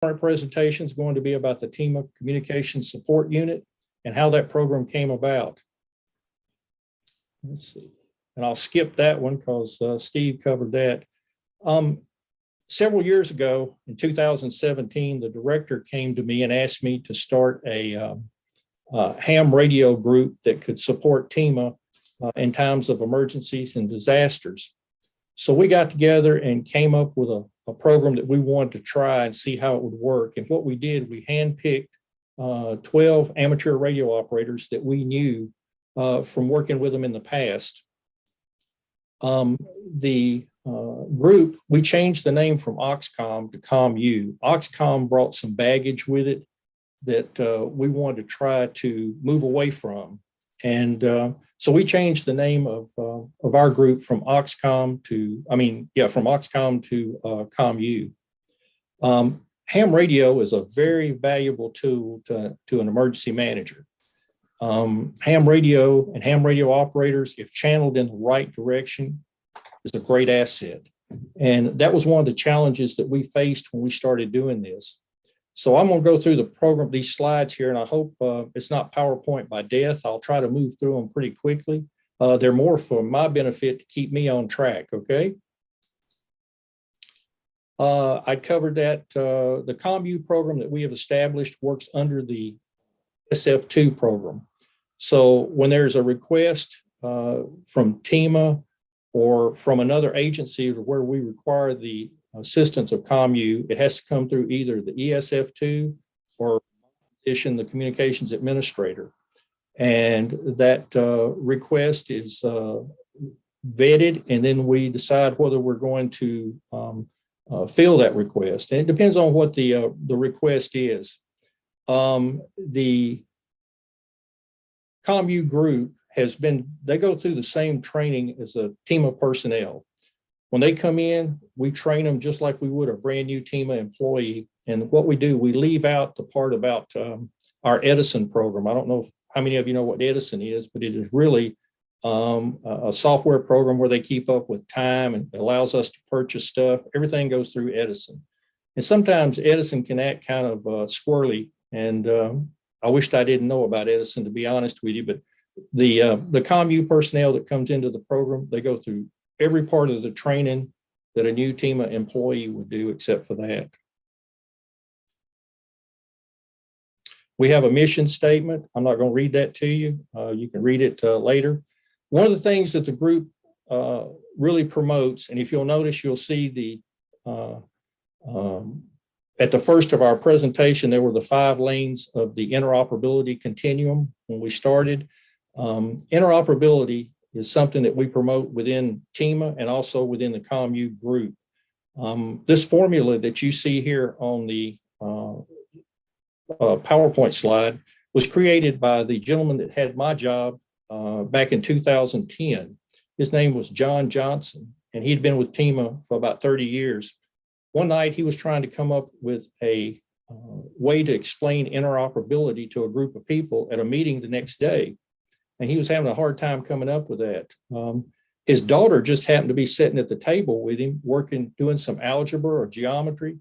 current presentation is going to be about the TEMA Communication Support Unit and how that program came about. Let's see, and I'll skip that one because Steve covered that. Several years ago, in 2017, the director came to me and asked me to start a ham radio group that could support TEMA in times of emergencies and disasters. So we got together and came up with a program that we wanted to try and see how it would work. And what we did, we handpicked 12 amateur radio operators that we knew from working with them in the past. The group, we changed the name from OXCOM to COMU. OXCOM brought some baggage with it that we wanted to try to move away from. And so we changed the name of our group from OXCOM to, from OXCOM to COMU. Ham radio is a very valuable tool to an emergency manager. Ham radio and ham radio operators, if channeled in the right direction, is a great asset. And that was one of the challenges that we faced when we started doing this. So I'm going to go through the program, these slides here, and I hope it's not PowerPoint by death. I'll try to move through them pretty quickly. They're more for my benefit to keep me on track, okay? I covered that the COMU program that we have established works under the ESF2 program. So when there's a request from TEMA or from another agency where we require the assistance of COMU, it has to come through either the ESF2 or the communications administrator. And that request is vetted, and then we decide whether we're going to fill that request. And it depends on what the request is. The COMU group they go through the same training as a TEMA personnel. When they come in, we train them just like we would a brand new TEMA employee. And what we do, we leave out the part about our Edison program. I don't know how many of you know what Edison is, but it is really a software program where they keep up with time and allows us to purchase stuff. Everything goes through Edison. And sometimes Edison can act kind of squirrely. And I wished I didn't know about Edison, to be honest with you, but the COMU personnel that comes into the program, they go through every part of the training that a new TEMA employee would do except for that. We have a mission statement. I'm not going to read that to you. You can read it later. One of the things that the group really promotes, and if you'll notice, you'll see at the first of our presentation, there were the 5 lanes of the interoperability continuum when we started. Interoperability is something that we promote within TEMA and also within the COMU group. This formula that you see here on the PowerPoint slide was created by the gentleman that had my job back in 2010. His name was John Johnson, and he'd been with TEMA for about 30 years. One night he was trying to come up with a way to explain interoperability to a group of people at a meeting the next day. And he was having a hard time coming up with that. His daughter just happened to be sitting at the table with him, doing some algebra or geometry.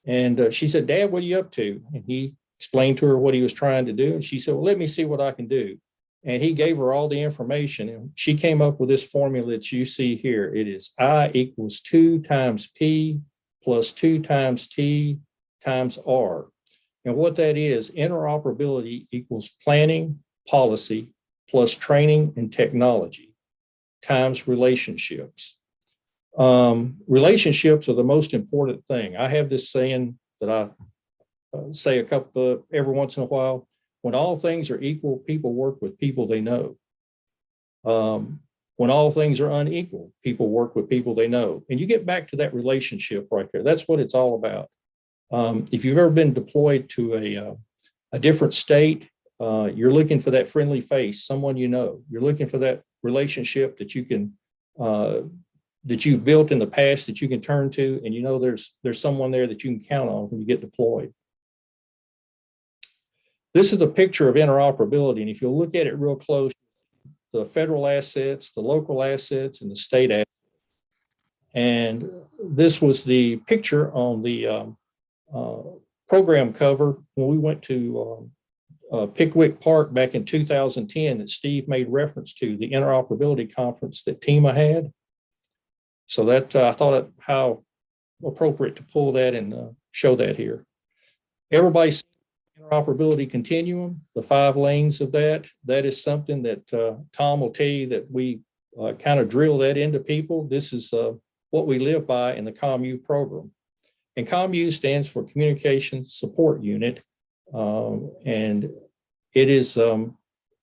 And she said, "Dad, what are you up to?" And he explained to her what he was trying to do. And she said, "Well, let me see what I can do." And he gave her all the information. And she came up with this formula that you see here. It is I equals 2 times P plus 2 times T times R. And what that is, interoperability equals planning, policy, plus training and technology times relationships. Relationships are the most important thing. I have this saying that I say every once in a while: when all things are equal, people work with people they know. When all things are unequal, people work with people they know. And you get back to that relationship right there. That's what it's all about. If you've ever been deployed to a different state, you're looking for that friendly face, someone you know. You're looking for that relationship that you can that you've built in the past that you can turn to, and you know there's someone there that you can count on when you get deployed. This is a picture of interoperability, and if you look at it real close, the federal assets, the local assets, and the state assets. And this was the picture on the program cover, when we went to Pickwick Park back in 2010 that Steve made reference to, the interoperability conference that TEMA had. So that I thought it how appropriate to pull that and show that here. Everybody's interoperability continuum, the 5 lanes of that is something that Tom will tell you that we kind of drill that into people. This is what we live by in the COMU program. And COMU stands for Communications Support Unit. And it is, I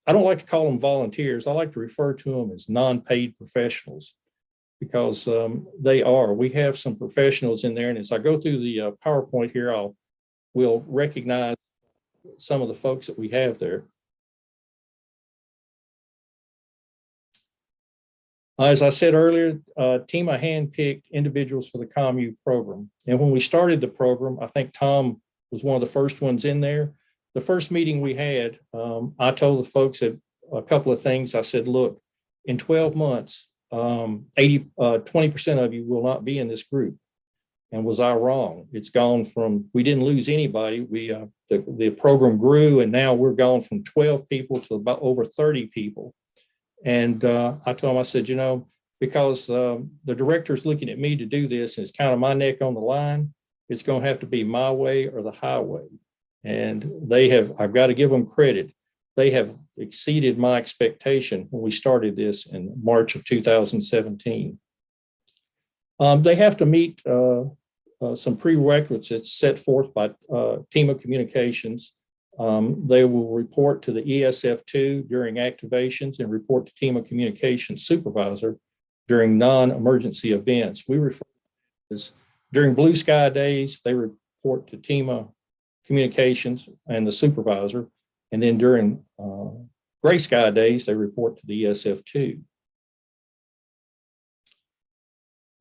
don't like to call them volunteers. I like to refer to them as non-paid professionals because they are. We have some professionals in there. And as I go through the PowerPoint here, we'll recognize some of the folks that we have there. As I said earlier, TEMA handpicked individuals for the COMU program. And when we started the program, I think Tom was one of the first ones in there. The first meeting we had, I told the folks a couple of things. I said, look, in 12 months, 20% of you will not be in this group. And was I wrong? It's gone from, we didn't lose anybody. The program grew, and now we're gone from 12 people to about over 30 people. And I told him, I said, you know, because the director's looking at me to do this, and it's kind of my neck on the line, it's going to have to be my way or the highway. And I've got to give them credit. They have exceeded my expectation when we started this in March of 2017. They have to meet some prerequisites set forth by TEMA Communications. They will report to the ESF2 during activations and report to TEMA Communications Supervisor during non-emergency events. We refer to this during blue sky days, they report to TEMA Communications and the supervisor. And then during gray sky days, they report to the ESF2.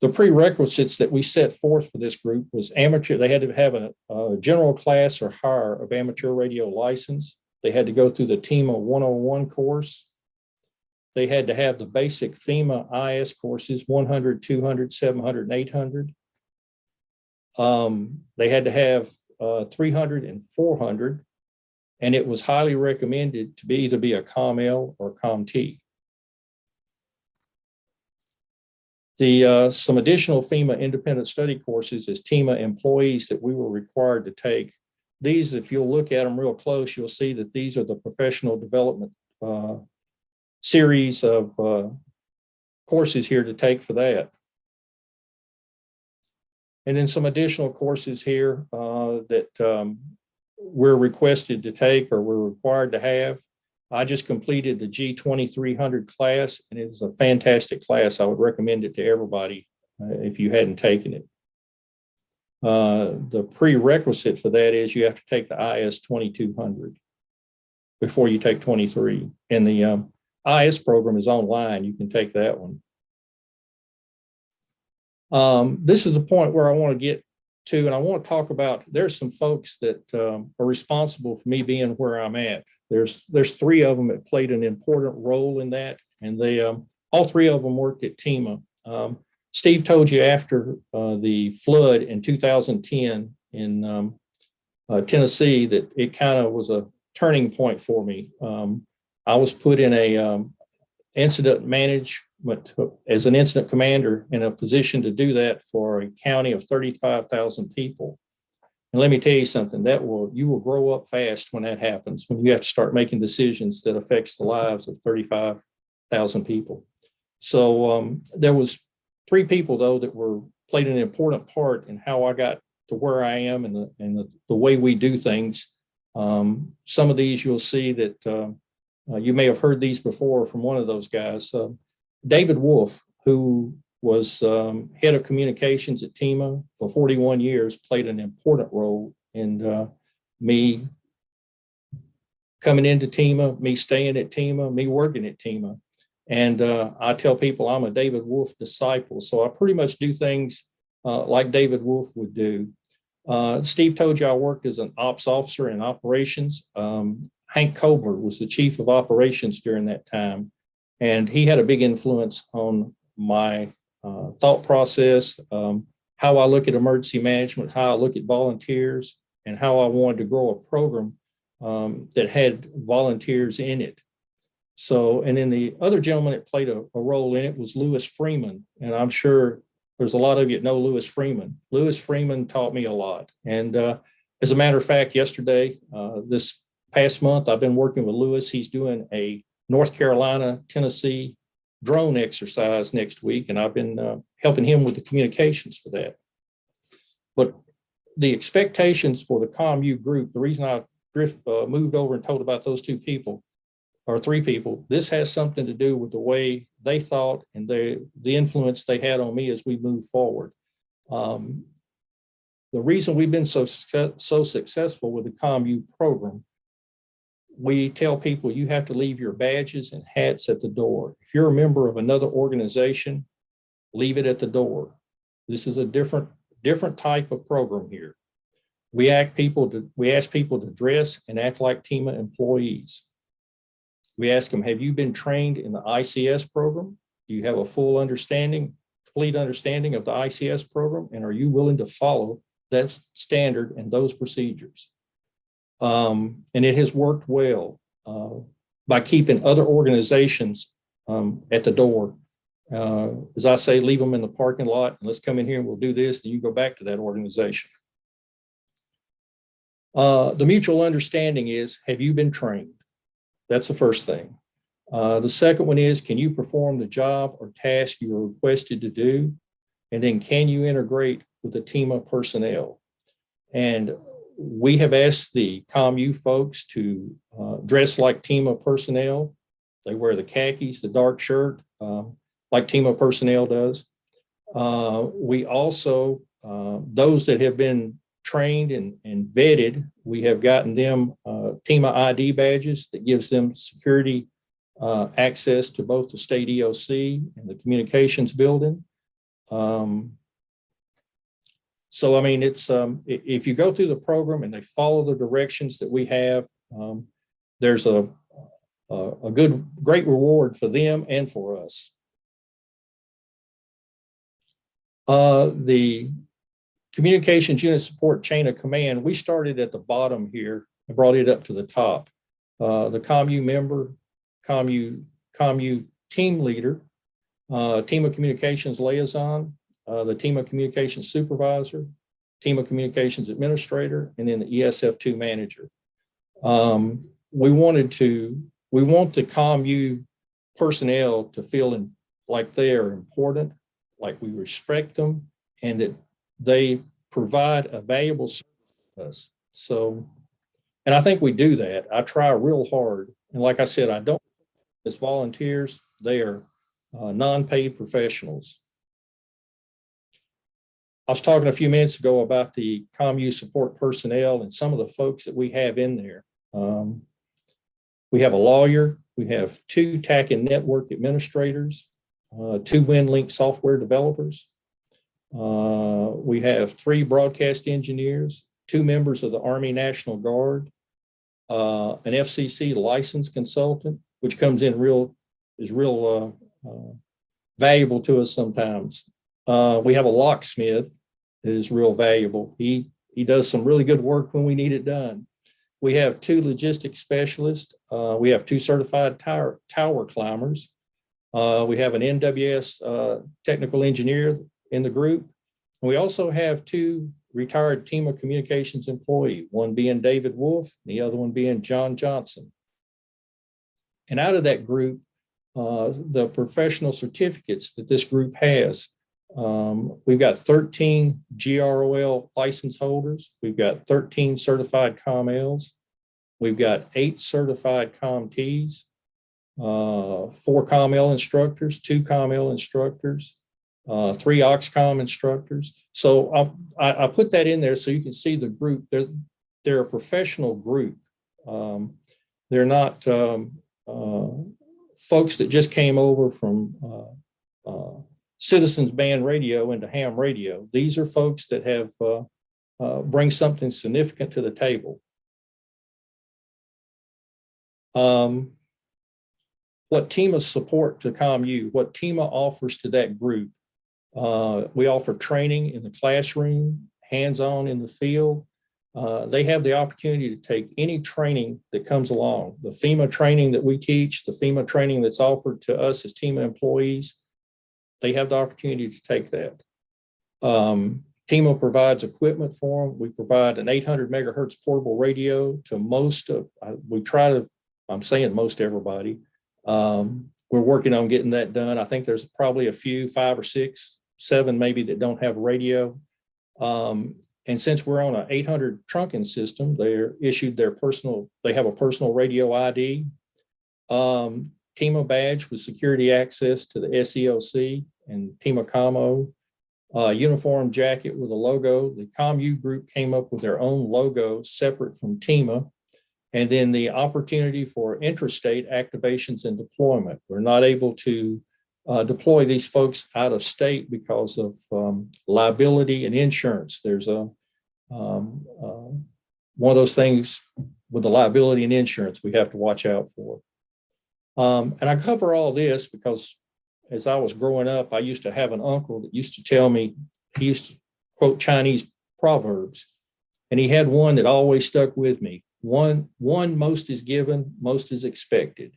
The prerequisites that we set forth for this group was amateur. They had to have a general class or higher of amateur radio license. They had to go through the TEMA 101 course. They had to have the basic FEMA IS courses, 100, 200, 700, and 800. They had to have 300 and 400, and it was highly recommended to either be a COML or COMT. Some additional FEMA independent study courses as TEMA employees that we were required to take. These, if you'll look at them real close, you'll see that these are the professional development series of courses here to take for that. And then some additional courses here that we're requested to take or we're required to have. I just completed the G2300 class, and it's a fantastic class. I would recommend it to everybody if you hadn't taken it. The prerequisite for that is you have to take the IS 2200 before you take 23. And the IS program is online. You can take that one. This is a point where I want to get to, and I want to talk about, there's some folks that are responsible for me being where I'm at. There's 3 of them that played an important role in that, and they all 3 of them worked at TEMA. Steve told you after the flood in 2010 in Tennessee that it kind of was a turning point for me. I was put in a incident management as an incident commander in a position to do that for a county of 35,000 people. And let me tell you something, you will grow up fast when that happens, when you have to start making decisions that affects the lives of 35,000 people. So there was 3 people though that played an important part in how I got to where I am and the way we do things. Some of these you'll see that you may have heard these before from one of those guys. David Wolf, who was head of communications at TEMA for 41 years, played an important role in me coming into TEMA, me staying at TEMA, me working at TEMA. And I tell people I'm a David Wolf disciple, so I pretty much do things like David Wolf would do. Steve told you I worked as an ops officer in operations. Hank Kobler was the chief of operations during that time, and he had a big influence on my thought process, how I look at emergency management, how I look at volunteers, and how I wanted to grow a program that had volunteers in it. So, and then the other gentleman that played a role in it was Lewis Freeman. And I'm sure there's a lot of you that know Lewis Freeman. Lewis Freeman taught me a lot. And as a matter of fact, yesterday, this past month, I've been working with Lewis. He's doing a North Carolina, Tennessee drone exercise next week. And I've been helping him with the communications for that. But the expectations for the COMU group, the reason I moved over and told about those two people, or three people, this has something to do with the way they thought and the influence they had on me as we move forward. The reason we've been so successful with the COMU program, we tell people you have to leave your badges and hats at the door. If you're a member of another organization, leave it at the door. This is a different type of program here. We ask people to dress and act like TEMA employees. We ask them, have you been trained in the ICS program? Do you have a complete understanding of the ICS program? And are you willing to follow that standard and those procedures? And it has worked well by keeping other organizations at the door. As I say, leave them in the parking lot and let's come in here and we'll do this. And you go back to that organization. The mutual understanding is, have you been trained? That's the first thing. The second one is, can you perform the job or task you were requested to do? And then can you integrate with the TEMA personnel? And we have asked the COMU folks to dress like TEMA personnel. They wear the khakis, the dark shirt, like TEMA personnel does. We also, those that have been trained and vetted, we have gotten them TEMA ID badges that gives them security access to both the state EOC and the communications building. So, I mean, it's if you go through the program and they follow the directions that we have, there's a great reward for them and for us. The communications unit support chain of command, we started at the bottom here and brought it up to the top. The COMU member, COMU team leader, TEMA communications liaison, the TEMA communications supervisor, TEMA communications administrator, and then the ESF2 manager. We want the COMU personnel to feel like they are important, like we respect them, and that they provide a valuable service to us. So, and I think we do that. I try real hard. And like I said, I don't, as volunteers, they are non-paid professionals. I was talking a few minutes ago about the COMU support personnel and some of the folks that we have in there. We have a lawyer, we have 2 TAC and network administrators, 2 WinLink software developers. We have 3 broadcast engineers, 2 members of the Army National Guard, an FCC licensed consultant, which comes in is real valuable to us sometimes. We have a locksmith that is real valuable. He does some really good work when we need it done. We have 2 logistics specialists. We have 2 certified tower climbers. We have an NWS technical engineer in the group. And we also have 2 retired TEMA communications employees, one being David Wolf, the other one being John Johnson. And out of that group, the professional certificates that this group has, we've got 13 GROL license holders. We've got 13 certified COMLs. We've got 8 certified COMTs, 4 COML instructors, 2 COML instructors, 3 OXCOM instructors. So I put that in there so you can see the group. They're a professional group. They're not folks that just came over from Citizens Band Radio into ham radio. These are folks that have bring something significant to the table. What TEMA support to COMU, what TEMA offers to that group, we offer training in the classroom, hands-on in the field. they have the opportunity to take any training that comes along. The FEMA training that we teach, the FEMA training that's offered to us as TEMA employees, they have the opportunity to take that. TEMA provides equipment for them. We provide an 800 megahertz portable radio to most of, we try to, I'm saying most everybody. We're working on getting that done. I think there's probably a few, 5 or 6, 7 maybe, that don't have a radio. And since we're on an 800 trunking system, they're issued their personal, they have a personal radio ID, TEMA badge with security access to the SEOC and TEMA COMO, uniform jacket with a logo. The COMU group came up with their own logo separate from TEMA. And then the opportunity for intrastate activations and deployment. We're not able to deploy these folks out of state because of liability and insurance. There's a one of those things with the liability and insurance we have to watch out for. And I cover all this because as I was growing up, I used to have an uncle that used to tell me, he used to quote Chinese proverbs, and he had one that always stuck with me. One, most is given, most is expected.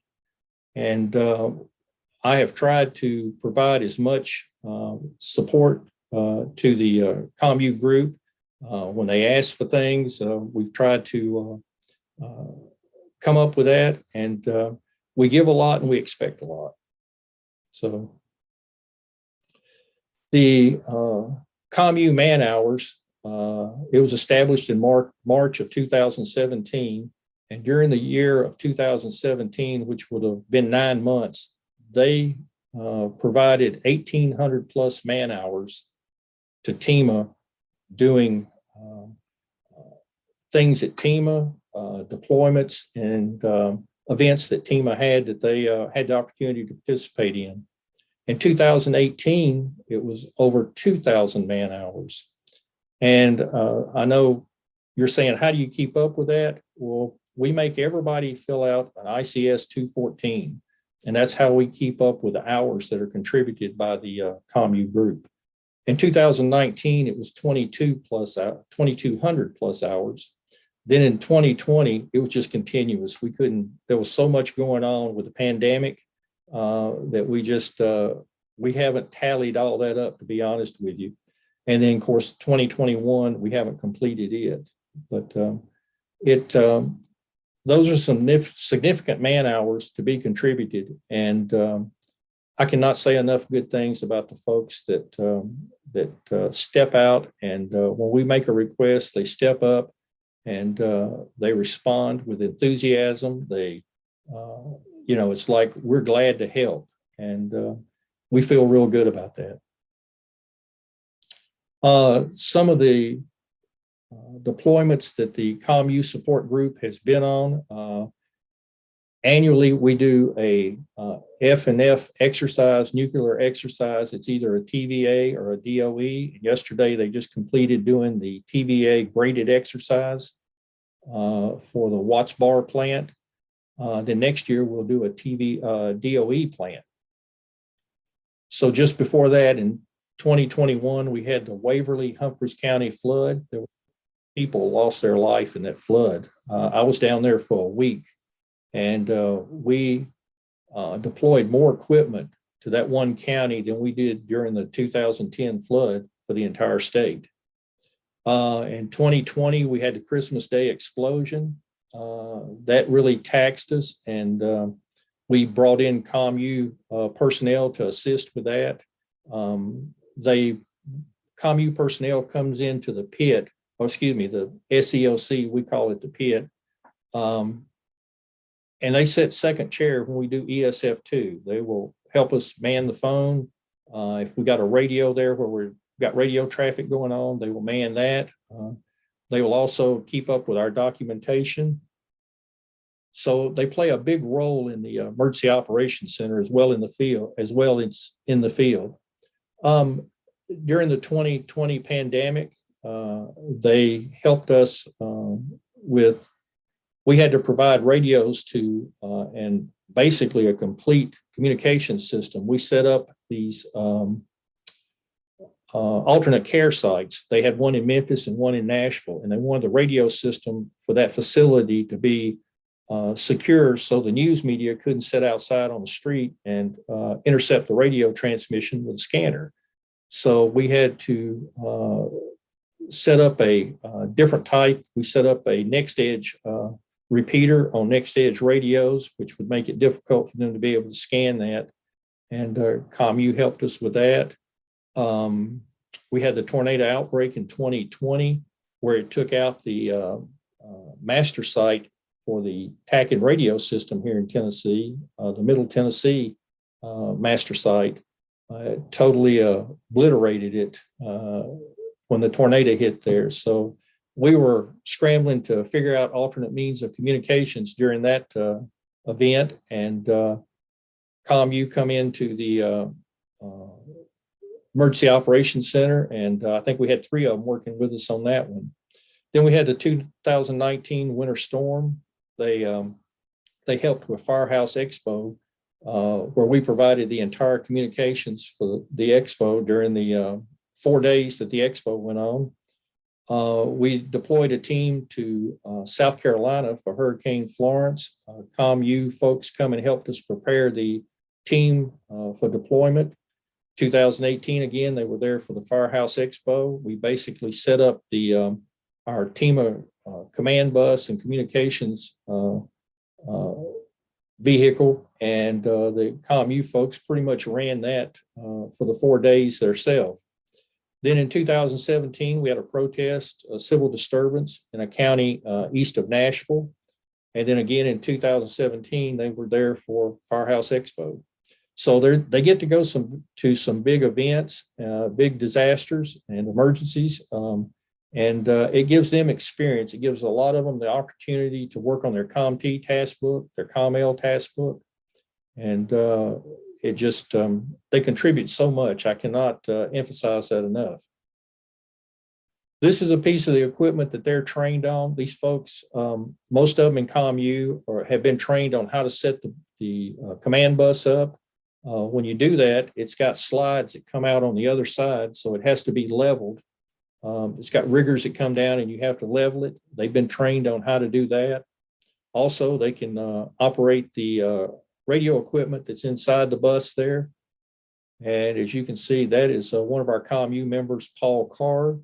And I have tried to provide as much support to the COMU group. When they ask for things, we've tried to come up with that, and we give a lot and we expect a lot. So the COMU man hours, it was established in March of 2017. And during the year of 2017, which would have been 9 months, they provided 1,800 plus man hours to TEMA doing things at TEMA, deployments and events that TEMA had that they had the opportunity to participate in. In 2018, it was over 2,000 man hours. And I know you're saying, how do you keep up with that? Well, we make everybody fill out an ICS 214, and that's how we keep up with the hours that are contributed by the COMU group. In 2019, it was 2,200 plus hours. Then in 2020, it was just continuous. We couldn't, there was so much going on with the pandemic that we just, we haven't tallied all that up, to be honest with you. And then of course, 2021, we haven't completed it, but those are some significant man hours to be contributed. And I cannot say enough good things about the folks that step out, and when we make a request, they step up and they respond with enthusiasm. They, you know, it's like we're glad to help, and we feel real good about that. Some of the deployments that the COMU support group has been on. Annually, we do a F&F exercise, nuclear exercise. It's either a TVA or a DOE. Yesterday, they just completed doing the TVA graded exercise for the Watts Bar plant. Then next year, we'll do a DOE plant. So just before that, in 2021, we had the Waverly Humphreys County flood. There were people lost their life in that flood. I was down there for a week. And we deployed more equipment to that one county than we did during the 2010 flood for the entire state. In 2020, we had the Christmas Day explosion. That really taxed us, and we brought in COMU personnel to assist with that. COMU personnel comes into the pit, or excuse me, the SEOC, we call it the pit. And they sit second chair when we do ESF2. They will help us man the phone. If we got a radio there where we've got radio traffic going on, they will man that. They will also keep up with our documentation. So they play a big role in the emergency operations center as well in the field, During the 2020 pandemic, they helped us with, we had to provide radios to, and basically a complete communication system. We set up these alternate care sites. They had one in Memphis and one in Nashville, and they wanted the radio system for that facility to be secure so the news media couldn't sit outside on the street and intercept the radio transmission with a scanner. So we had to set up a different type. We set up a next edge repeater on next edge radios, which would make it difficult for them to be able to scan that. And COMU helped us with that. We had the tornado outbreak in 2020, where it took out the master site for the TAC and radio system here in Tennessee, the Middle Tennessee master site. Totally obliterated it when the tornado hit there. So we were scrambling to figure out alternate means of communications during that event, and COMU come into the Emergency Operations Center, and I think we had 3 of them working with us on that one. Then we had the 2019 winter storm. They helped with Firehouse Expo, where we provided the entire communications for the expo during the 4 days that the expo went on. We deployed a team to South Carolina for Hurricane Florence. COMU folks come and helped us prepare the team for deployment. 2018, again, they were there for the Firehouse Expo. We basically set up the our TEMA command bus and communications vehicle, and the COMU folks pretty much ran that for the 4 days themselves. Then in 2017, we had a protest, a civil disturbance in a county east of Nashville. And then again in 2017, they were there for Firehouse Expo. So they get to go to some big events, big disasters and emergencies. And it gives them experience. It gives a lot of them the opportunity to work on their CommT task book, their CommL task book. And it just, they contribute so much. I cannot emphasize that enough. This is a piece of the equipment that they're trained on. These folks, most of them in COMU have been trained on how to set the command bus up. When you do that, it's got slides that come out on the other side, so it has to be leveled. It's got riggers that come down and you have to level it. They've been trained on how to do that. Also, they can operate the radio equipment that's inside the bus there. And as you can see, that is one of our COMU members, Paul Carr,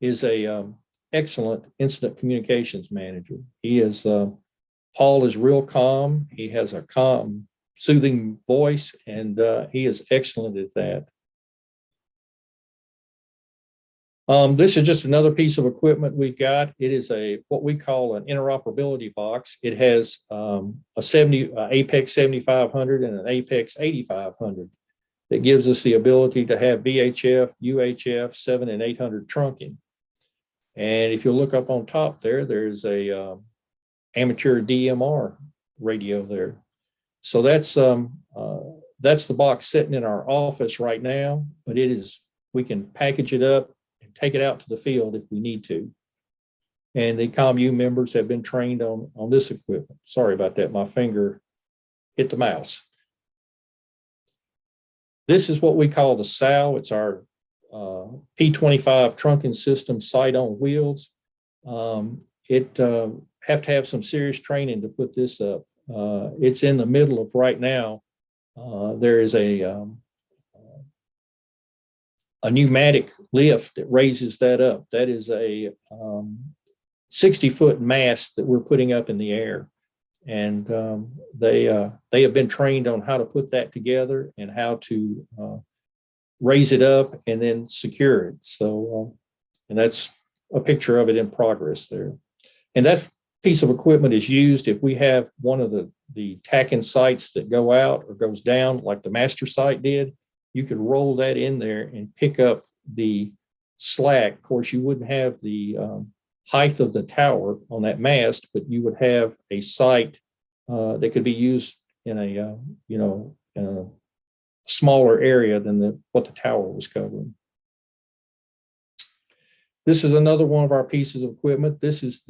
is a excellent incident communications manager. He is, Paul is real calm. He has a calm, soothing voice, and he is excellent at that. This is just another piece of equipment we've got. It is what we call an interoperability box. It has a Apex 7500 and an Apex 8500 that gives us the ability to have VHF, UHF, 7 and 800 trunking. And if you look up on top there, there's a amateur DMR radio there. So that's the box sitting in our office right now, but we can package it up and take it out to the field if we need to. And the COMU members have been trained on this equipment. Sorry about that, my finger hit the mouse. This is what we call the SOW. It's our P25 trunking system, sight on wheels. It have to have some serious training to put this up. It's in the middle of right now. There is a pneumatic lift that raises that up. That is a 60-foot mast that we're putting up in the air. And they have been trained on how to put that together and how to raise it up and then secure it. So, and that's a picture of it in progress there. And that piece of equipment is used if we have one of the TACN sites that go out or goes down, like the master site did. You could roll that in there and pick up the slack. Of course, you wouldn't have the height of the tower on that mast, but you would have a site that could be used in a in a smaller area than what the tower was covering. This is another one of our pieces of equipment. This is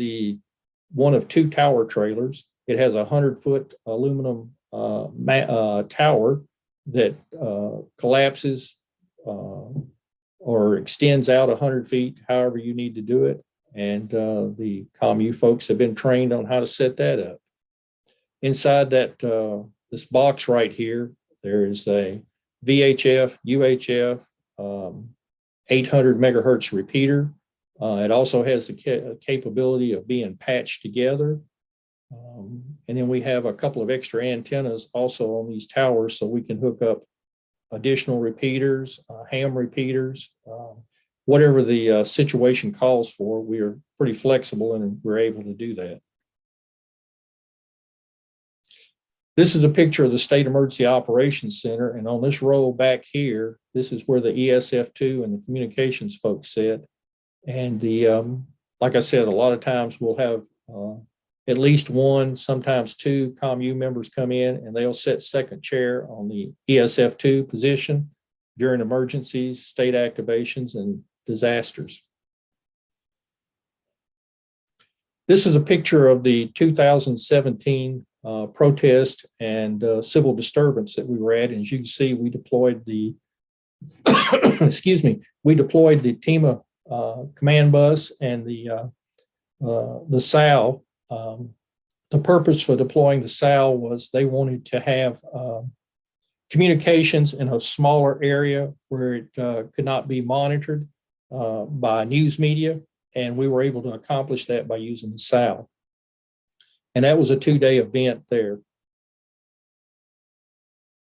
one of 2 tower trailers. It has a 100-foot aluminum tower that collapses or extends out 100 feet, however you need to do it. And the COMU folks have been trained on how to set that up. Inside that this box right here, there is a VHF, UHF, 800 megahertz repeater. It also has the capability of being patched together. And then we have a couple of extra antennas also on these towers, so we can hook up additional repeaters, ham repeaters, whatever the situation calls for. We are pretty flexible and we're able to do that. This is a picture of the State Emergency Operations Center, and on this row back here, this is where the ESF2 and the communications folks sit. And the like I said, a lot of times we'll have at least one, sometimes two COMU members come in, and they'll sit second chair on the ESF2 position during emergencies, state activations, and disasters. This is a picture of the 2017 protest and civil disturbance that we were at. And as you can see, we deployed the, excuse me, we deployed the TEMA command bus and the SAL. The purpose for deploying the SAL was they wanted to have communications in a smaller area where it could not be monitored by news media. And we were able to accomplish that by using the SAL. And that was a 2-day event there.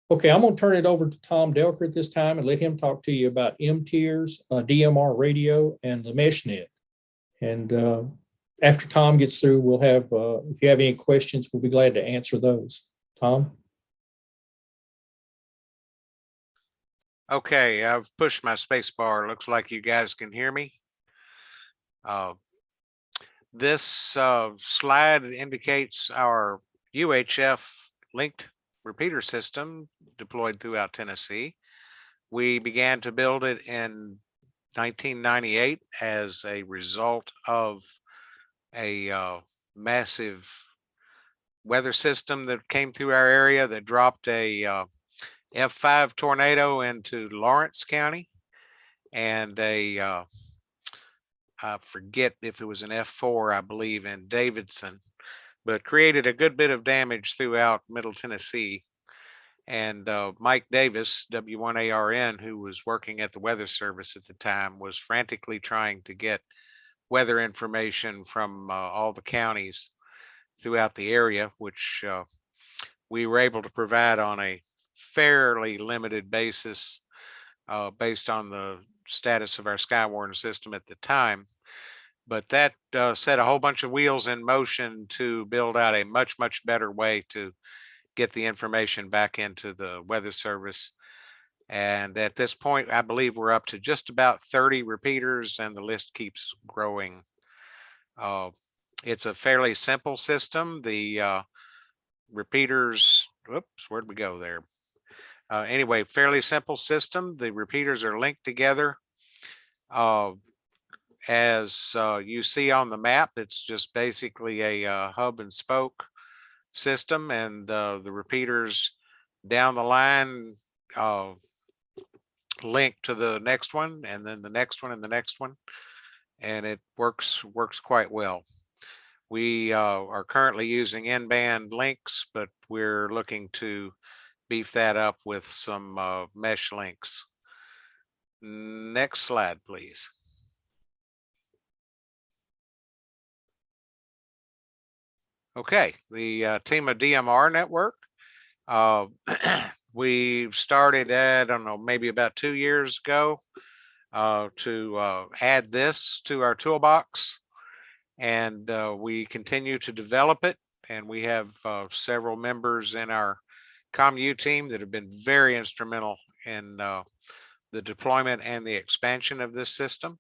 Okay, I'm going to turn it over to Tom Delker at this time and let him talk to you about MTEARS, DMR radio, and the MeshNet. And after Tom gets through, we'll have, if you have any questions, we'll be glad to answer those. Tom? Okay, I've pushed my space bar. Looks like you guys can hear me. This slide indicates our UHF linked repeater system deployed throughout Tennessee. We began to build it in 1998 as a result of a massive weather system that came through our area that dropped a F5 tornado into Lawrence County, and a I forget if it was an F4, I believe, in Davidson, but created a good bit of damage throughout Middle Tennessee. And Mike Davis, W1ARN, who was working at the Weather Service at the time, was frantically trying to get weather information from all the counties throughout the area, which we were able to provide on a fairly limited basis based on the status of our Skywarn system at the time. But that set a whole bunch of wheels in motion to build out a much, much better way to get the information back into the Weather Service. And at this point, I believe we're up to just about 30 repeaters, and the list keeps growing. It's a fairly simple system. The repeaters, whoops, where'd we go there? Anyway, fairly simple system. The repeaters are linked together. As you see on the map, it's just basically a hub and spoke system, and the repeaters down the line link to the next one, and then the next one, and the next one, and it works quite well. We are currently using N-band links, but we're looking to beef that up with some mesh links. Next slide, please. Okay, the TEMA DMR network. We started at, I don't know, maybe about 2 years ago to add this to our toolbox, and we continue to develop it. And we have several members in our COMU team that have been very instrumental in the deployment and the expansion of this system.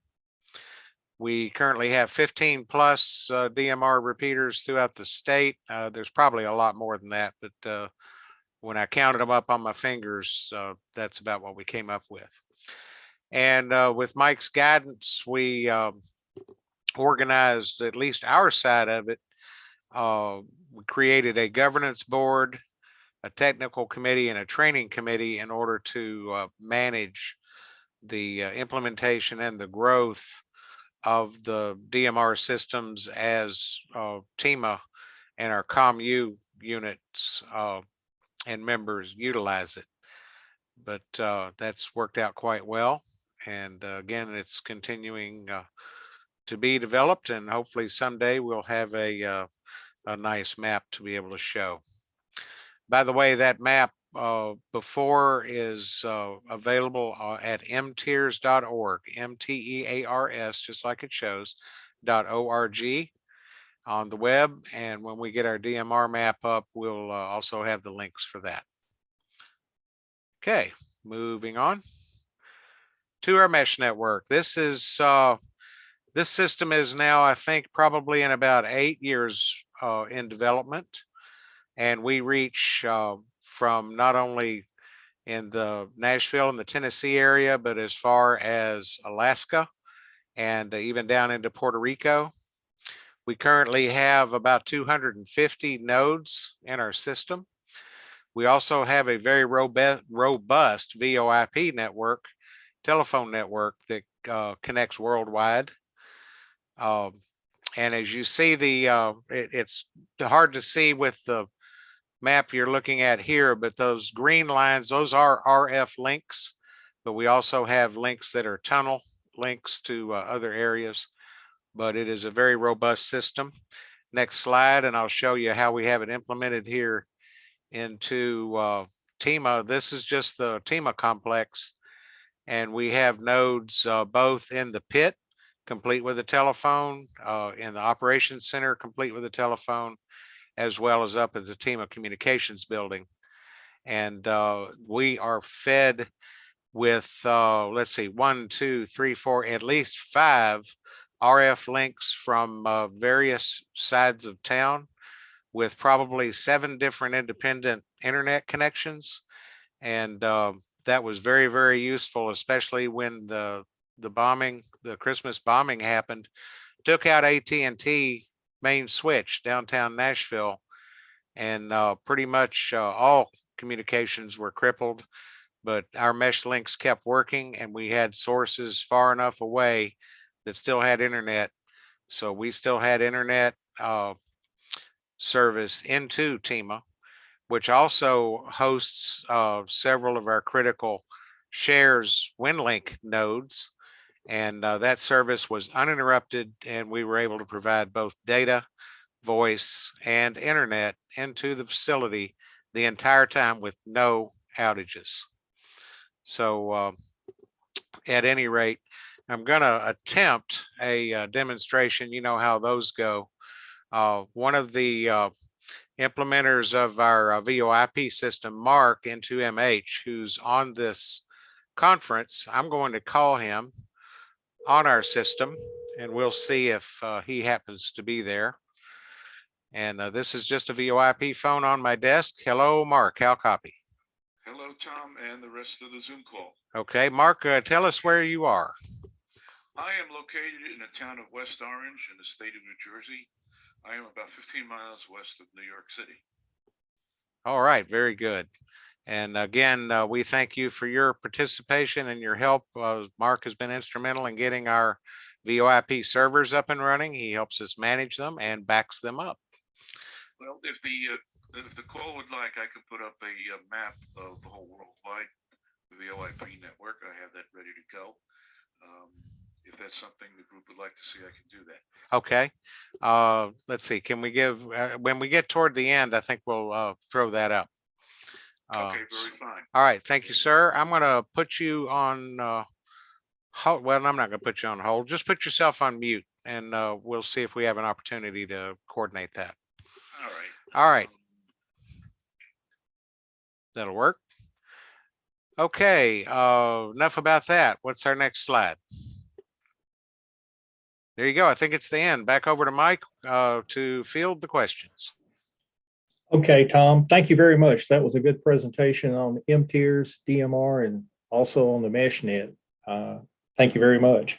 We currently have 15 plus DMR repeaters throughout the state. There's probably a lot more than that, but when I counted them up on my fingers, that's about what we came up with. And with Mike's guidance, we organized at least our side of it. We created a governance board, a technical committee, and a training committee in order to manage the implementation and the growth of the DMR systems as TEMA and our COMU units and members utilize it. But that's worked out quite well. And again, it's continuing to be developed, and hopefully someday we'll have a nice map to be able to show. By the way, that map before is available at mtears.org, MTEARS, just like it shows, .org on the web. And when we get our DMR map up, we'll also have the links for that. Okay, moving on to our mesh network. This system is now, I think, probably in about 8 years in development. And we reach from not only in the Nashville and the Tennessee area, but as far as Alaska and even down into Puerto Rico. We currently have about 250 nodes in our system. We also have a very robust VoIP network, telephone network that connects worldwide. And as you see, it's hard to see with the map you're looking at here, but those green lines, those are RF links, but we also have links that are tunnel links to other areas, but it is a very robust system. Next slide, and I'll show you how we have it implemented here into TEMA. This is just the TEMA complex, and we have nodes both in the pit, complete with a telephone, in the operations center, complete with a telephone, as well as up at the TEMA communications building. And we are fed with, let's see, 1, 2, 3, 4, at least 5 RF links from various sides of town, with probably 7 different independent internet connections. And that was very, very useful, especially when the Christmas bombing happened. Took out AT&T main switch downtown Nashville, and pretty much all communications were crippled, but our mesh links kept working, and we had sources far enough away that still had internet. So we still had internet service into TEMA, which also hosts several of our critical shares WinLink nodes. And that service was uninterrupted, and we were able to provide both data, voice, and internet into the facility the entire time with no outages. So at any rate, I'm going to attempt a demonstration. You know how those go. One of the implementers of our VoIP system, Mark, N2MH, who's on this conference, I'm going to call him on our system, and we'll see if he happens to be there. And this is just a VoIP phone on my desk. Hello, Mark. How copy? Hello, Tom, and the rest of the Zoom call. Okay, Mark, tell us where you are. I am located in the town of West Orange in the state of New Jersey. I am about 15 miles west of New York City. All right, very good. And again, we thank you for your participation and your help. Mark has been instrumental in getting our VoIP servers up and running. He helps us manage them and backs them up. Well, if the call would like, I could put up a map of the whole worldwide VoIP network. I have that ready to go. If that's something the group would like to see, I can do that. Okay. Let's see. Can we give, when we get toward the end, I think we'll throw that up. Okay, very fine. All right. Thank you, sir. I'm going to put you on hold. Well, I'm not going to put you on hold. Just put yourself on mute, and we'll see if we have an opportunity to coordinate that. All right. All right. That'll work. Okay. Enough about that. What's our next slide? There you go. I think it's the end. Back over to Mike to field the questions. Okay, Tom, thank you very much. That was a good presentation on MTEARS, DMR, and also on the MeshNet. Thank you very much.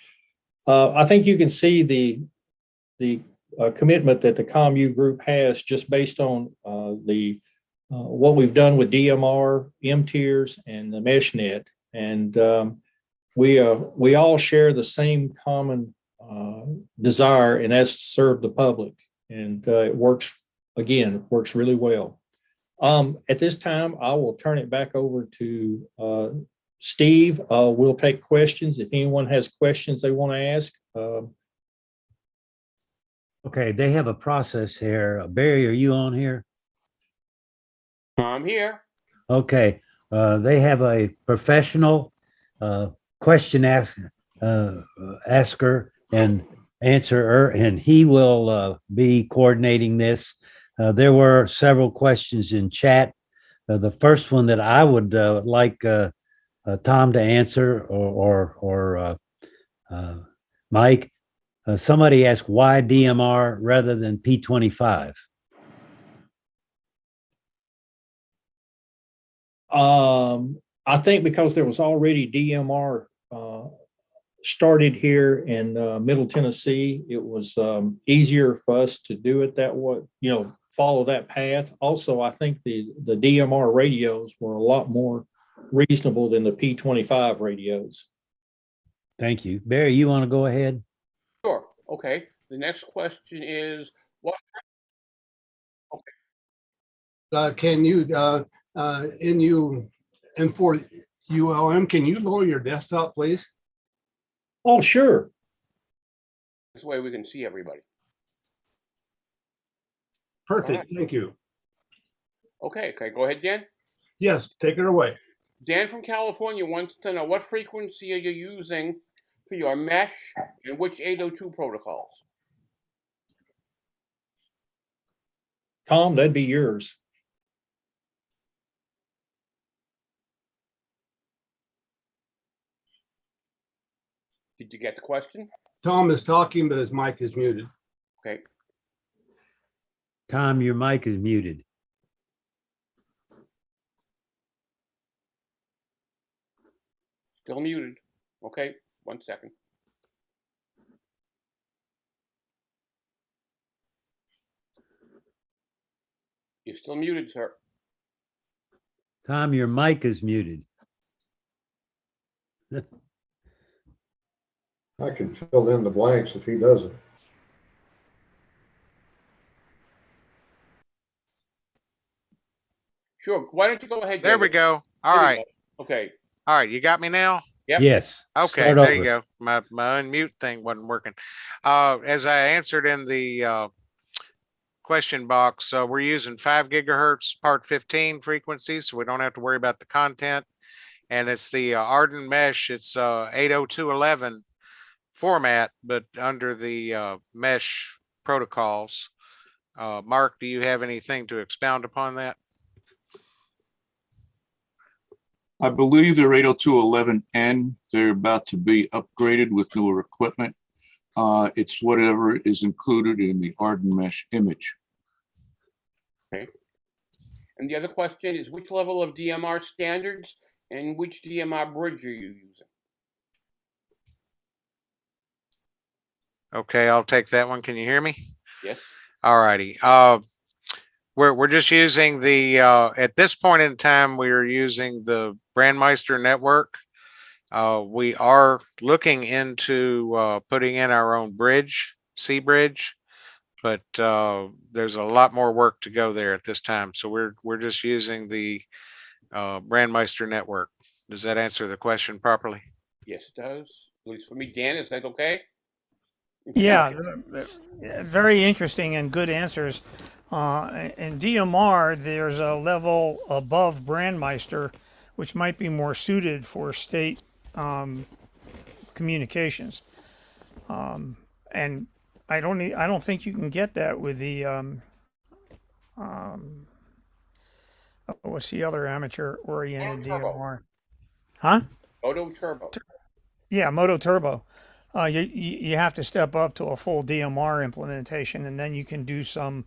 I think you can see the commitment that the COMU group has just based on what we've done with DMR, MTEARS, and the MeshNet. And we all share the same common desire, and that's to serve the public. And it works really well. At this time, I will turn it back over to Steve. We'll take questions if anyone has questions they want to ask. Okay, they have a process here. Barry, are you on here? I'm here. Okay, they have a professional question asker and answerer, and he will be coordinating this. There were several questions in chat. The first one that I would like Tom to answer, or Mike. Somebody asked why DMR rather than P25. I think because there was already DMR started here in Middle Tennessee, it was easier for us to do it that way, follow that path. Also, I think the DMR radios were a lot more reasonable than the P25 radios. Thank you. Barry, you want to go ahead? Sure. Okay. The next question is what? Can you, and for ULM, can you lower your desktop, please? Oh, sure. This way we can see everybody. Perfect. All right. Thank you. Okay. Go ahead, Dan. Yes, take it away. Dan from California wants to know what frequency are you using for your mesh and which 802 protocols? Tom, that'd be yours. Did you get the question? Tom is talking, but his mic is muted. Okay. Tom, your mic is muted. Still muted. Okay. 1 second. You're still muted, sir. Tom, your mic is muted. I can fill in the blanks if he doesn't. Sure. Why don't you go ahead? There we David? go. All There we right. go. Okay. All right. You got me now? Yep. Yes. Okay, Start there you over. go. My unmute thing wasn't working. As I answered in the question box, we're using 5 gigahertz part 15 frequencies, so we don't have to worry about the content. And it's the Arden mesh. It's 802.11 format, but under the mesh protocols. Mark, do you have anything to expound upon that? I believe they're 802.11n. They're about to be upgraded with newer equipment. It's whatever is included in the Arden mesh image. Okay. And the other question is which level of DMR standards and which DMR bridge are you using? Okay, I'll take that one. Can you hear me? Yes. All righty. We're just using the at this point in time, we are using the Brandmeister network. We are looking into putting in our own bridge, C bridge, but there's a lot more work to go there at this time. So we're just using the Brandmeister network. Does that answer the question properly? Yes, it does. At least for me. Dan, is that okay? Yeah, very interesting and good answers. In DMR, there's a level above Brandmeister, which might be more suited for state communications. And I don't think you can get that with the what's the other amateur-oriented DMR? Huh? Moto Turbo. Yeah, Moto Turbo. You have to step up to a full DMR implementation, and then you can do some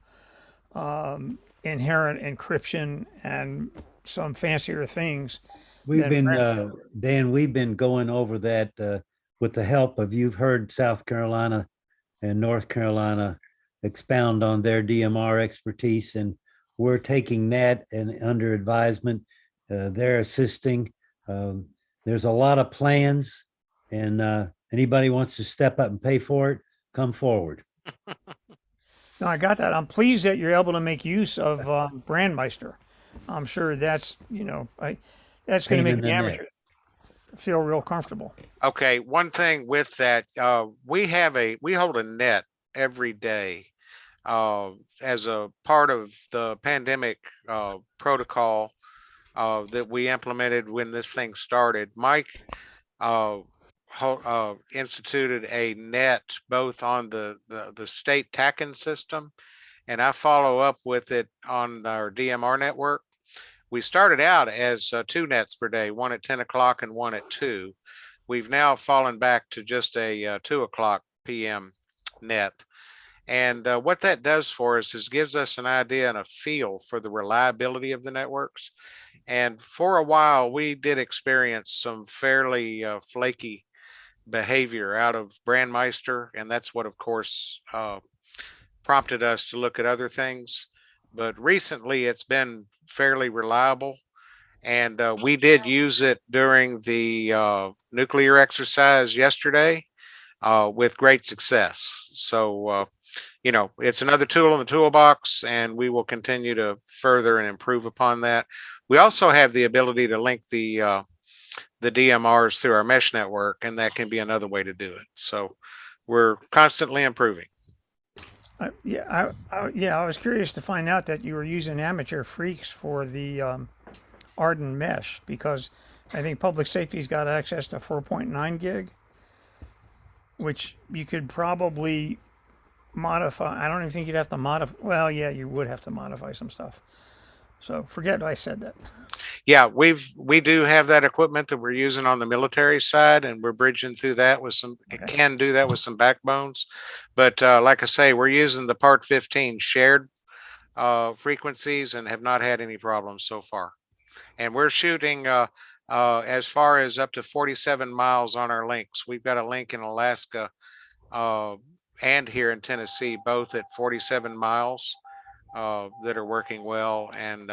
inherent encryption and some fancier things. We've been, Dan, we've been going over that with the help of, you've heard South Carolina and North Carolina expound on their DMR expertise, and we're taking that and under advisement. They're assisting. There's a lot of plans And anybody wants to step up and pay for it, come forward. No, I got that. I'm pleased that you're able to make use of Brandmeister. I'm sure that's, that's going to Pain make in the the neck. amateur feel real comfortable. Okay, one thing with that, we hold a net every day as a part of the pandemic protocol that we implemented when this thing started. Mike instituted a net both on the state TACN system, and I follow up with it on our DMR network. We started out as 2 nets per day, one at 10 o'clock and one at 2. We've now fallen back to just a 2 o'clock PM net. And what that does for us is gives us an idea and a feel for the reliability of the networks. And for a while, we did experience some fairly flaky behavior out of Brandmeister. And that's what, of course, prompted us to look at other things. But recently, it's been fairly reliable. And we did use it during the nuclear exercise yesterday with great success. So, it's another tool in the toolbox, and we will continue to further and improve upon that. We also have the ability to link the DMRs through our mesh network, and that can be another way to do it. So we're constantly improving. I was curious to find out that you were using amateur freaks for the Arden mesh, because I think public safety's got access to 4.9 gig, which you could probably modify. I don't even think you'd have to modify. Well, yeah, you would have to modify some stuff. So forget I said that. Yeah, we do have that equipment that we're using on the military side, and we're bridging through that with some, can do that with some backbones. But like I say, we're using the Part 15 shared frequencies and have not had any problems so far. And we're shooting as far as up to 47 miles on our links. We've got a link in Alaska and here in Tennessee, both at 47 miles that are working well, and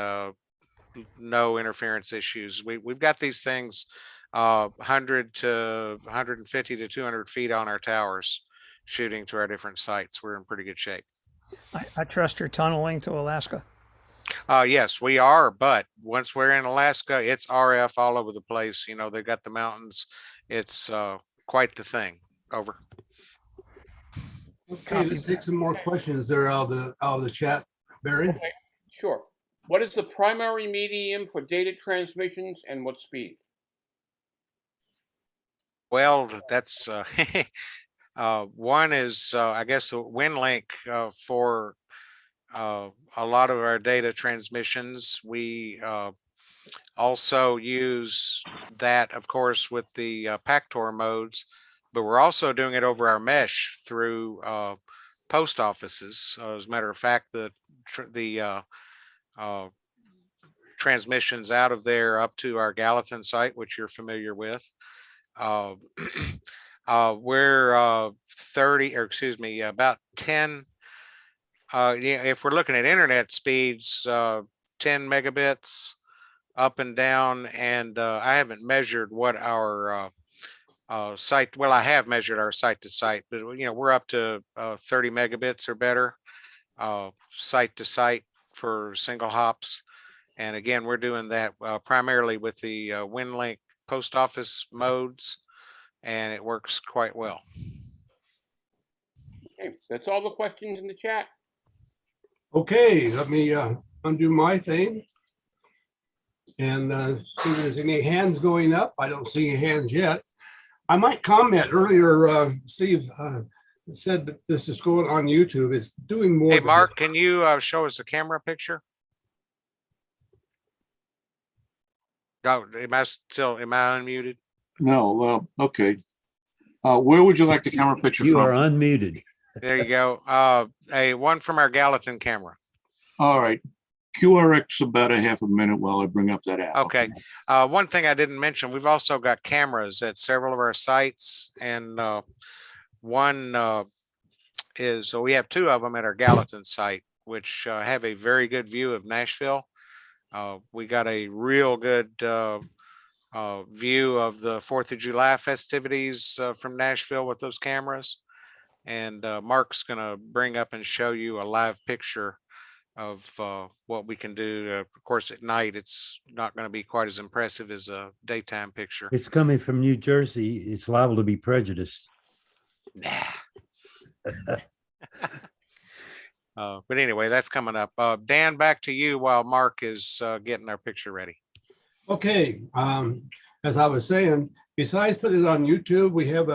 no interference issues. We've got these things 100 to 150 to 200 feet on our towers shooting to our different sites. We're in pretty good shape. I trust your tunneling to Alaska. Yes, we are. But once we're in Alaska, it's RF all over the place. They've got the mountains. It's quite the thing. Over. Okay, let's take some more questions there out of the chat, Barry. Okay, sure. What is the primary medium for data transmissions and what speed? Well, that's one is I guess a WinLink for a lot of our data transmissions. We also use that, of course, with the PACTOR modes, but we're also doing it over our mesh through post offices. As a matter of fact, the transmissions out of there up to our Gallatin site, which you're familiar with. We're 30, or excuse me, about 10. If we're looking at internet speeds, 10 megabits up and down, and I haven't measured what our site. Well, I have measured our site to site, but we're up to 30 megabits or better site to site for single hops. And again, we're doing that primarily with the WinLink post office modes, and it works quite well. Okay, that's all the questions in the chat. Okay, let me undo my thing and see if there's any hands going up. I don't see any hands yet. I might comment earlier. Steve said that this is going on YouTube. It's doing more. Hey, Mark, can you show us a camera picture? Oh, am I unmuted? No, okay. Where would you like the camera picture You from? are unmuted. There you go. A one from our Gallatin camera. All right. QRX about a half a minute while I bring up that app. Okay. One thing I didn't mention, we've also got cameras at several of our sites, and one is, so we have 2 of them at our Gallatin site, which have a very good view of Nashville. We got a real good view of the 4th of July festivities from Nashville with those cameras. And Mark's going to bring up and show you a live picture of what we can do. Of course, at night, it's not going to be quite as impressive as a daytime picture. It's coming from New Jersey. It's liable to be prejudiced. Nah. But anyway, that's coming up. Dan, back to you while Mark is getting our picture ready. Okay, as I was saying, besides putting it on YouTube, we have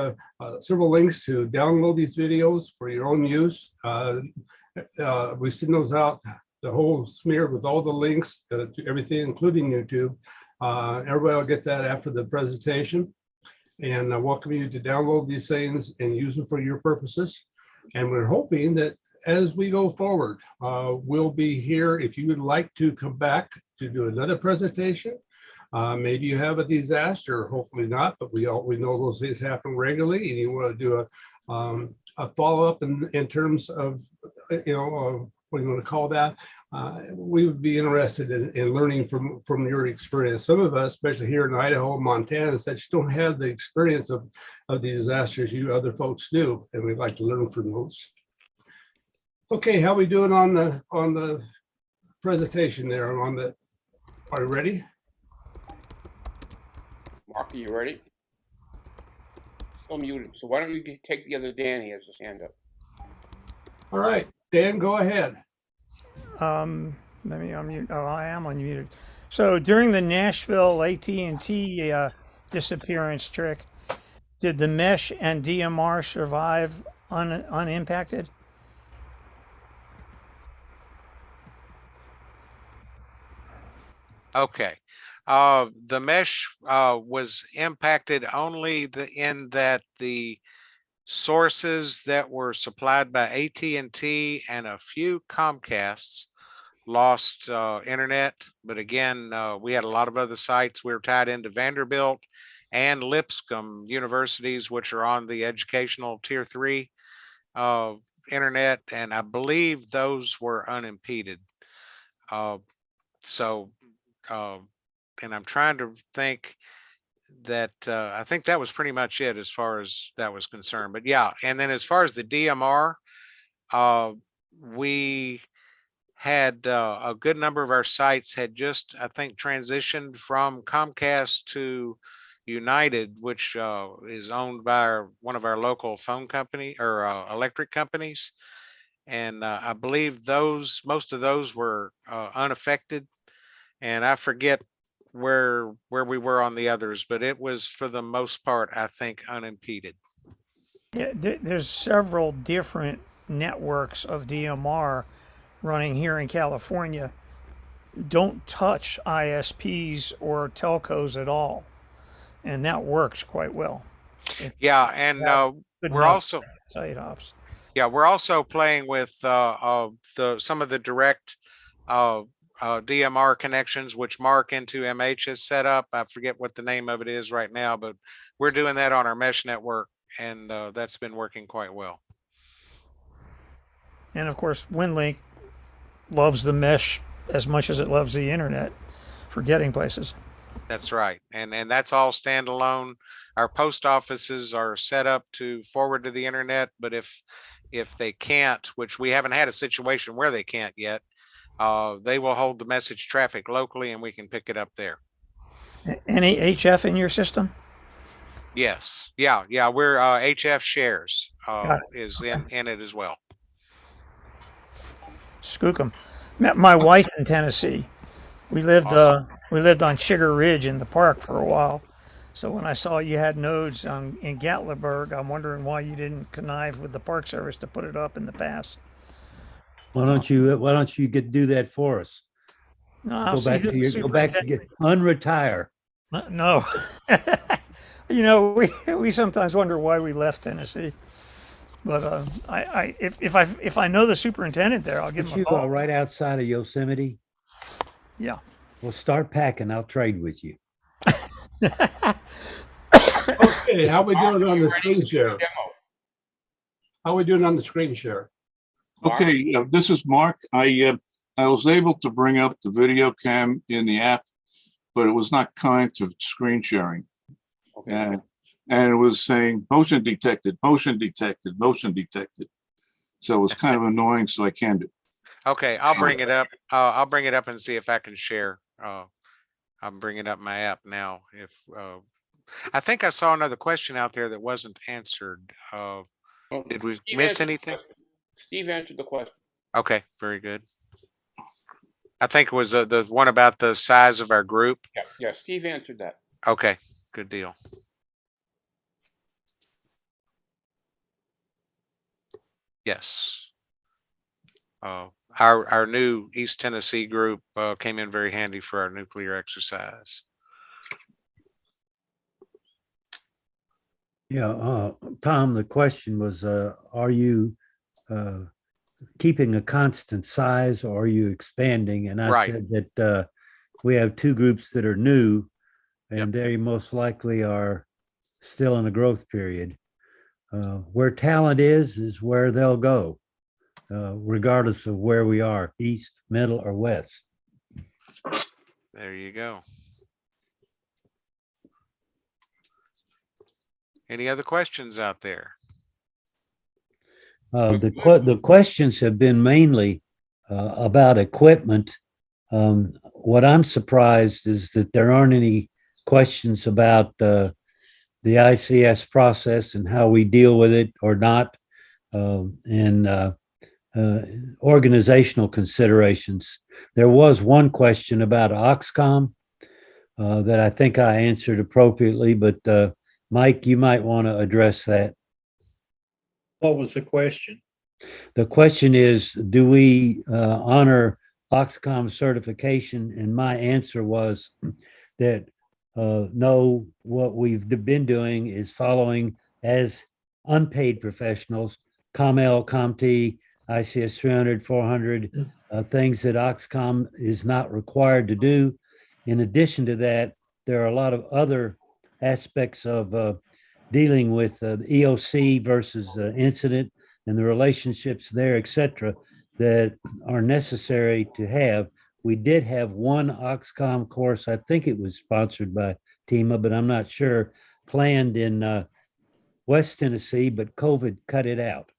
several links to download these videos for your own use. We send those out, the whole smear with all the links to everything, including YouTube. Everybody will get that after the presentation. And I welcome you to download these things and use them for your purposes. And we're hoping that as we go forward, we'll be here. If you would like to come back to do another presentation, maybe you have a disaster, hopefully not, but we know those things happen regularly, and you want to do a follow-up in terms of, what you want to call that. We would be interested in learning from your experience. Some of us, especially here in Idaho, Montana, such, don't have the experience of the disasters you other folks do, and we'd like to learn from those. Okay, how are we doing on the presentation there? Are you ready? Mark, are you ready? Still muted. So why don't you take the other Dan? He has his hand up. All right, Dan, go ahead. Let me unmute. Oh, I am unmuted. So during the Nashville AT&T disappearance trick, did the mesh and DMR survive unimpacted? Okay. The mesh was impacted only in that the sources that were supplied by AT&T and a few Comcasts lost internet. But again, we had a lot of other sites. We were tied into Vanderbilt and Lipscomb universities, which are on the educational tier 3 internet. And I believe those were unimpeded. And I'm trying to think that I think that was pretty much it as far as that was concerned. But yeah, and then as far as the DMR, we had a good number of our sites had just, I think, transitioned from Comcast to United, which is owned by one of our local phone company or electric companies. And I believe most of those were unaffected. And I forget where we were on the others, but it was for the most part, I think, unimpeded. Yeah, there's several different networks of DMR running here in California. Don't touch ISPs or telcos at all, and that works quite well. Yeah, and we're also site hops. Yeah, we're also playing with some of the direct DMR connections, which Mark into MH has set up. I forget what the name of it is right now, but we're doing that on our mesh network, and that's been working quite well. And of course, WinLink loves the mesh as much as it loves the internet for getting places. That's right, and that's all standalone. Our post offices are set up to forward to the internet, but if they can't, which we haven't had a situation where they can't yet, they will hold the message traffic locally and we can pick it up there. Any HF in your system? Yes. Yeah. We're HF shares is in it as well. Skookum. Met my wife in Tennessee. We lived on Sugar Ridge in the park for a while. So when I saw you had nodes in Gatlinburg, I'm wondering why you didn't connive with the Park Service to put it up in the past. Why don't you do that for us? No, go back to get unretire. No. We sometimes wonder why we left Tennessee. But if I know the superintendent there, I'll give him a call. You go right outside of Yosemite. Yeah. Well, start packing. I'll trade with you. Okay, how we doing on the screen share? How we doing on the screen share? Okay, this is Mark. I was able to bring up the video cam in the app. but it was not kind to screen sharing. Okay. And it was saying motion detected, motion detected, motion detected. So it was kind of annoying, so I canned it. Okay, I'll bring it up. I'll bring it up and see if I can share. I'm bringing up my app now. If I think I saw another question out there that wasn't answered. Well, Did we Steve miss answered the anything? question. Steve answered the question. Okay, very good. I think it was the one about the size of our group. Yeah, Steve answered that. Okay, good deal. Yes. Our new East Tennessee group came in very handy for our nuclear exercise. Yeah, Tom, the question was, are you keeping a constant size or are you expanding? And I Right. said that we have two groups that are new and they most likely are still in a growth period. Where talent is where they'll go, regardless of where we are, east, middle, or west. There you go. Any other questions out there? The questions have been mainly about equipment. What I'm surprised is that there aren't any questions about the ICS process and how we deal with it or not, and organizational considerations. There was one question about Oxcom that I think I answered appropriately, but Mike, you might want to address that. What was the question? The question is, do we honor Oxcom certification? And my answer was that no, what we've been doing is following as unpaid professionals, COML, COMT, ICS 300, 400, things that Oxcom is not required to do. In addition to that, there are a lot of other aspects of dealing with the EOC versus incident and the relationships there, et cetera, that are necessary to have. We did have one Oxcom course, I think it was sponsored by TEMA, but I'm not sure, planned in West Tennessee, but COVID cut it out.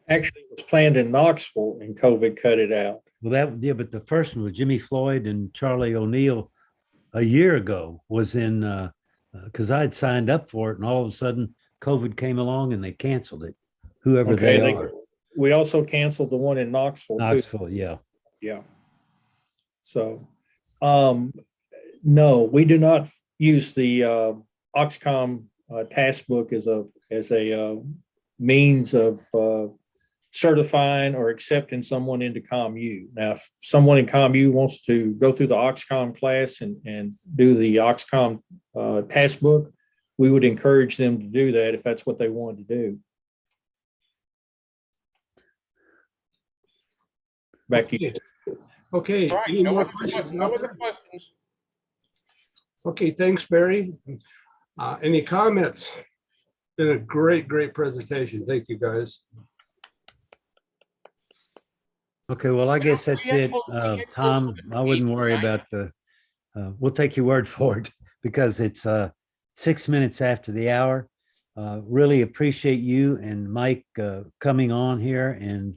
Actually, it was planned in Knoxville and COVID cut it out. Well, but the first one with Jimmy Floyd and Charlie O'Neill a year ago was in, because I'd signed up for it and all of a sudden COVID came along and they canceled it, whoever they are. We also canceled the one in Knoxville. Knoxville, yeah. Yeah. So, no, we do not use the Oxcom task book as a means of certifying or accepting someone into COMU. Now, if someone in COMU wants to go through the Oxcom class and do the Oxcom task book, we would encourage them to do that if that's what they wanted to do. Back to you. Okay, All right, any no more other questions? no other questions. Okay, thanks, Barry. Any comments? Been a great presentation. Thank you, guys. Okay, well, I guess that's it. Tom, I wouldn't worry about we'll take your word for it because it's 6 minutes after the hour. Really appreciate you and Mike coming on here and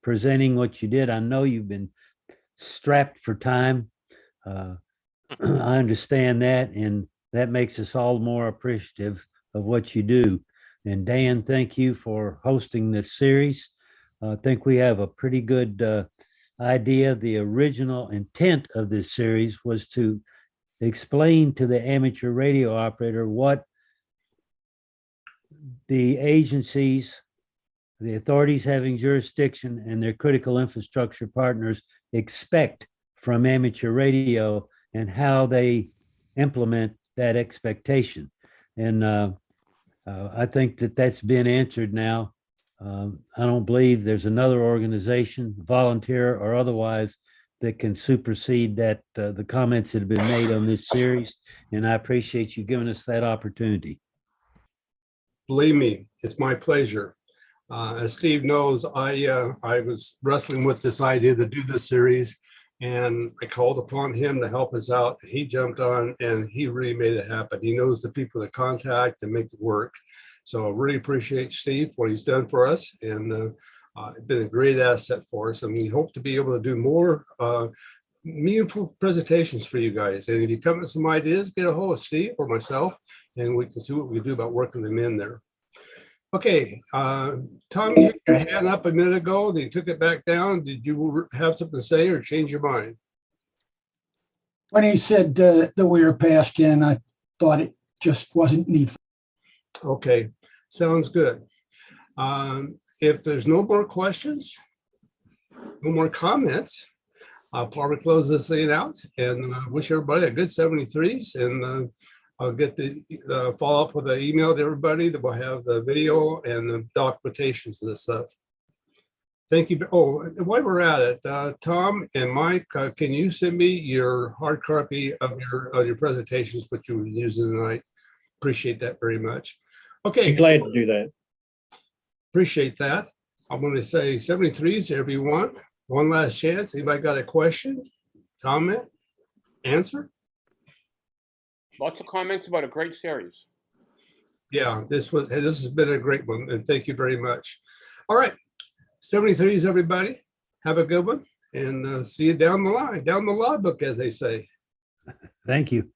presenting what you did. I know you've been strapped for time. I understand that, and that makes us all more appreciative of what you do. And Dan, thank you for hosting this series. I think we have a pretty good idea. The original intent of this series was to explain to the amateur radio operator what the agencies, the authorities having jurisdiction, and their critical infrastructure partners expect from amateur radio and how they implement that expectation. And I think that that's been answered now. I don't believe there's another organization, volunteer or otherwise, that can supersede that the comments that have been made on this series. And I appreciate you giving us that opportunity. Believe me, it's my pleasure. As Steve knows, I was wrestling with this idea to do this series And I called upon him to help us out. He jumped on and he really made it happen. He knows the people to contact and make it work. So I really appreciate Steve, what he's done for us, and it's been a great asset for us. And we hope to be able to do more meaningful presentations for you guys. And if you come with some ideas, get a hold of Steve or myself, and we can see what we do about working them in there. Okay, Tom, you had your hand up a minute ago, then you took it back down. Did you have something to say or change your mind? When he said that we were past 10, I thought it just wasn't needful. Okay, sounds good. If there's no more questions, no more comments, I'll probably close this thing out and wish everybody a good 73s. And I'll get the follow up with the email to everybody that will have the video and the documentations of this stuff. Thank you. Oh, while we're at it, Tom and Mike, can you send me your hard copy of your presentations, which you were using tonight? Appreciate that very much. Okay. Be glad to do that. Appreciate that. I'm going to say 73s, everyone. One last chance. Anybody got a question, comment, answer? Lots of comments about a great series. Yeah, this has been a great one, and thank you very much. All right, 73s, everybody. Have a good one, and see you down the line, down the logbook, as they say. Thank you.